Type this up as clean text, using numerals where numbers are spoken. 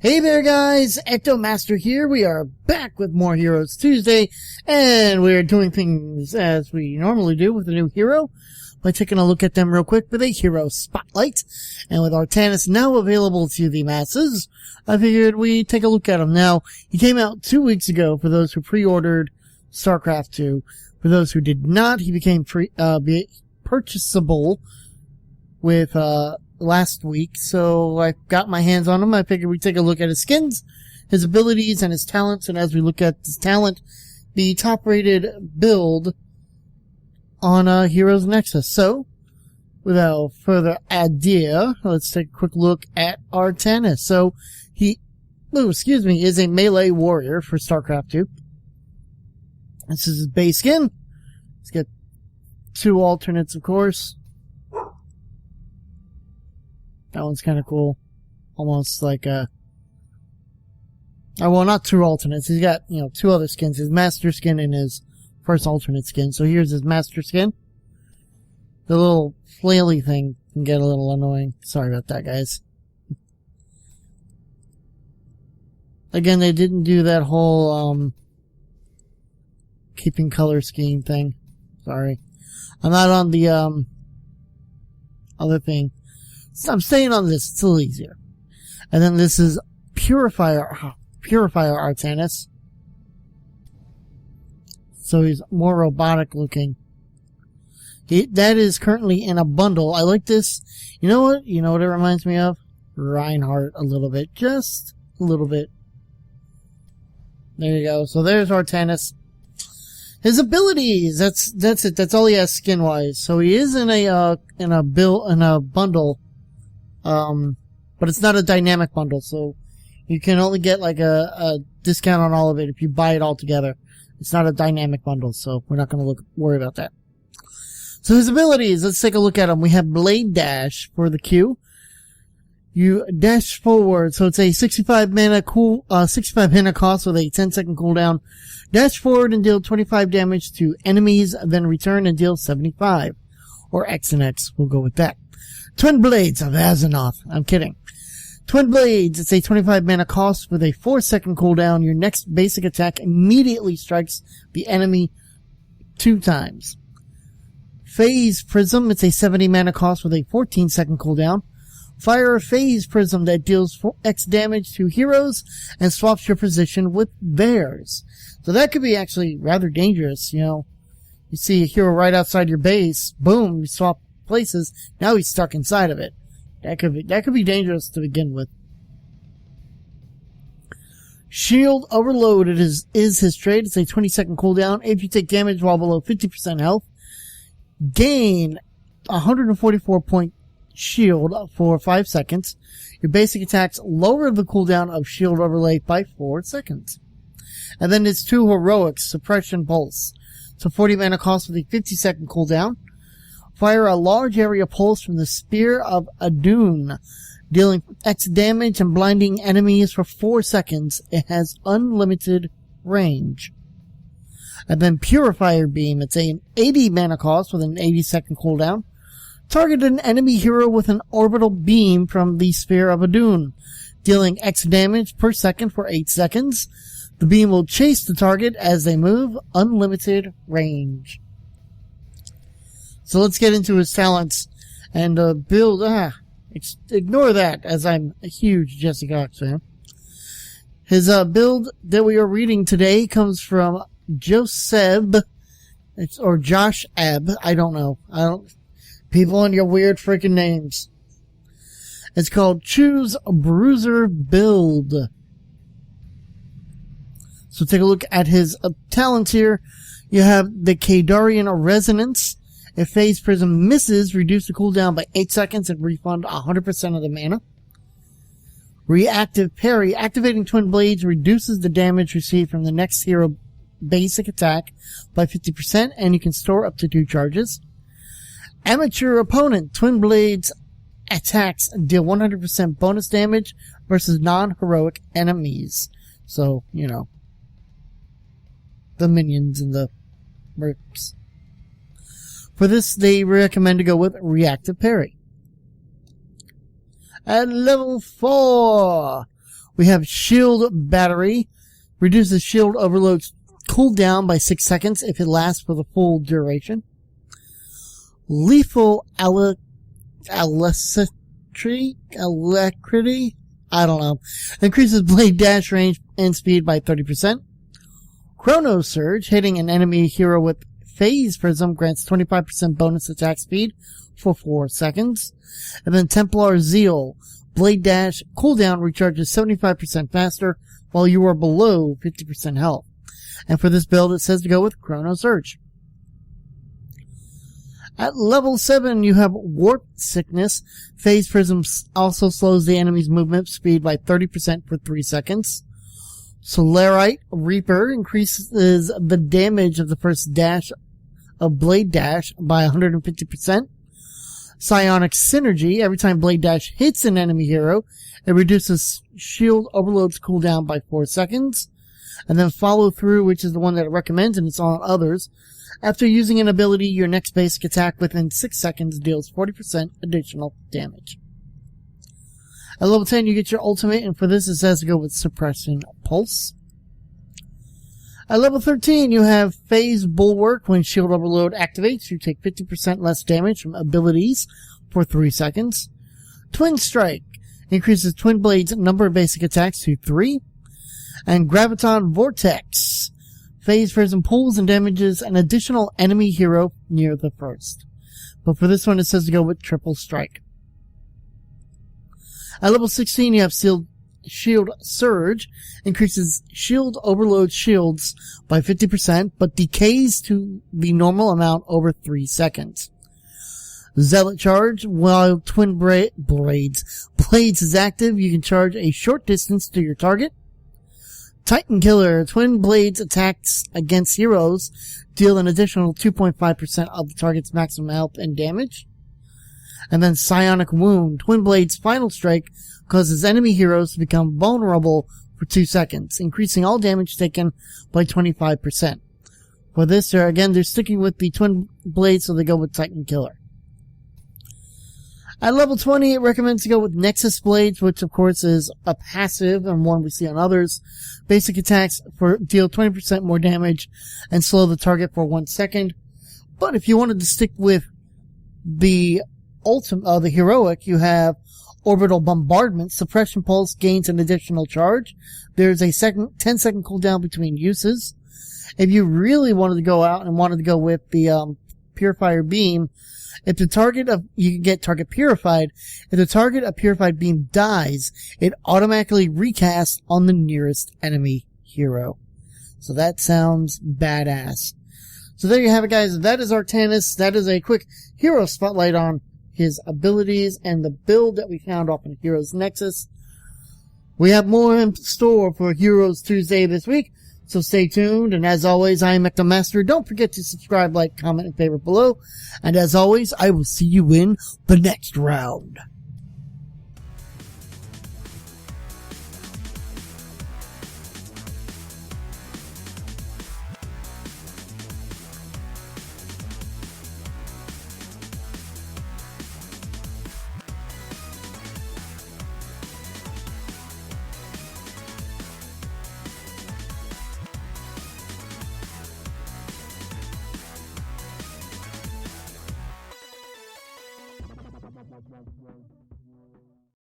Hey there guys, EctoMaster here. We are back with more Heroes Tuesday, and we're doing things as we normally do with a new hero by taking a look at them real quick with a hero spotlight. And with Artanis now available to the masses, I figured we'd take a look at him. Now, he came out 2 weeks ago for those who pre-ordered StarCraft 2. For those who did not, he became purchasable with last week, so I got my hands on him. I figured we'd take a look at his skins, his abilities, and his talents. And as we look at his talent, the top-rated build on Heroes Nexus. So, without further ado, let's take a quick look at Artanis. So, he, is a melee warrior for StarCraft 2. This is his base skin. He's got 2 alternates, of course. That one's kind of cool. Almost like well, not 2 alternates. He's got, 2 other skins. His master skin and his first alternate skin. So here's his master skin. The little flaily thing can get a little annoying. Sorry about that, guys. Again, they didn't do that whole, keeping color scheme thing. Sorry. I'm not on the, other thing. So I'm staying on this. It's a little easier. And then this is Purifier Artanis. So he's more robotic looking. That is currently in a bundle. I like this. You know what? You know what it reminds me of? Reinhardt a little bit. Just a little bit. There you go. So there's Artanis. His abilities. That's it. That's all he has skin wise. So he is in a bundle. But it's not a dynamic bundle, so you can only get like a discount on all of it if you buy it all together. It's not a dynamic bundle, so we're not going to worry about that. So his abilities, let's take a look at them. We have Blade Dash for the Q. You dash forward, so it's a 65 mana cost with a 10-second cooldown. Dash forward and deal 25 damage to enemies, then return and deal 75. Or X and X, we'll go with that. Twin Blades of Azeroth. I'm kidding. Twin Blades, it's a 25 mana cost with a 4-second cooldown. Your next basic attack immediately strikes the enemy 2 times. Phase Prism, it's a 70 mana cost with a 14-second cooldown. Fire a Phase Prism that deals X damage to heroes and swaps your position with theirs. So that could be actually rather dangerous, You see a hero right outside your base, boom, you swap places, now he's stuck inside of it. That could be dangerous to begin with. Shield Overload is his trade. It's a 20-second cooldown. If you take damage while below 50% health, gain 144 point shield for 5 seconds. Your basic attacks lower the cooldown of Shield Overlay by 4 seconds. And then it's 2 heroics, Suppression Pulse. So 40 mana cost with a 50-second cooldown. Fire a large area pulse from the Spear of Adun, dealing X damage and blinding enemies for 4 seconds. It has unlimited range. And then Purifier Beam. It's an 80 mana cost with an 80-second cooldown. Target an enemy hero with an orbital beam from the Spear of Adun, dealing X damage per second for 8 seconds. The beam will chase the target as they move. Unlimited range. So let's get into his talents and build. Ignore that, as I'm a huge Jesse Cox fan. His build that we are reading today comes from Joseb, or Josh Ebb. I don't know. People and your weird freaking names. It's called Choose Bruiser Build. So take a look at his talents here. You have the Kadarian Resonance. If Phase Prism misses, reduce the cooldown by 8 seconds and refund 100% of the mana. Reactive Parry. Activating Twin Blades reduces the damage received from the next hero basic attack by 50%, and you can store up to 2 charges. Amateur Opponent. Twin Blades attacks deal 100% bonus damage versus non-heroic enemies. So, the minions and the mercs. For this, they recommend to go with Reactive Parry. At level 4, We have Shield Battery. Reduces shield overload's cooldown by 6 seconds if it lasts for the full duration. Lethal Alacrity? I don't know. Increases blade dash range and speed by 30%. Chrono Surge, hitting an enemy hero with Phase Prism, grants 25% bonus attack speed for 4 seconds. And then Templar Zeal, blade dash cooldown recharges 75% faster while you are below 50% health. And for this build, it says to go with Chrono Surge. At level 7, you have Warp Sickness. Phase Prism also slows the enemy's movement speed by 30% for 3 seconds. Solarite Reaper increases the damage of the first dash of Blade Dash by 150%. Psionic Synergy. Every time Blade Dash hits an enemy hero, it reduces shield overload's cooldown by 4 seconds. And then Follow Through, which is the one that it recommends, and it's on others. After using an ability, your next basic attack within 6 seconds deals 40% additional damage. At level 10, you get your ultimate, and for this, it says to go with Suppression Pulse. At level 13, you have Phase Bulwark. When Shield Overload activates, you take 50% less damage from abilities for 3 seconds. Twin Strike increases Twin Blade's number of basic attacks to 3. And Graviton Vortex. Phase Prism pulls and damages an additional enemy hero near the first. But for this one, it says to go with Triple Strike. At level 16, you have Shield Surge. Increases shield overload shields by 50%, but decays to the normal amount over 3 seconds. Zealot Charge. While Twin Blades is active, you can charge a short distance to your target. Titan Killer. Twin Blades attacks against heroes deal an additional 2.5% of the target's maximum health and damage. And then Psionic Wound. Twin Blades' Final Strike causes enemy heroes to become vulnerable for 2 seconds, increasing all damage taken by 25%. For this, they're sticking with the Twin Blades, so they go with Titan Killer. At level 20, it recommends to go with Nexus Blades, which of course is a passive and one we see on others. Basic attacks deal 20% more damage and slow the target for 1 second. But if you wanted to stick with the the heroic, you have Orbital Bombardment. Suppression Pulse gains an additional charge. There's a 10-second cooldown between uses. If you really wanted to go out and wanted to go with the Purifier Beam, if the target you can get target purified. If the target of purified beam dies, it automatically recasts on the nearest enemy hero. So that sounds badass. So there you have it, guys. That is Artanis. That is a quick hero spotlight on his abilities and the build that we found off in Heroes Nexus. We have more in store for Heroes Tuesday this week, so stay tuned. And as always, I am EctoMaster. Don't forget to subscribe, like, comment, and favorite below. And as always, I will see you in the next round.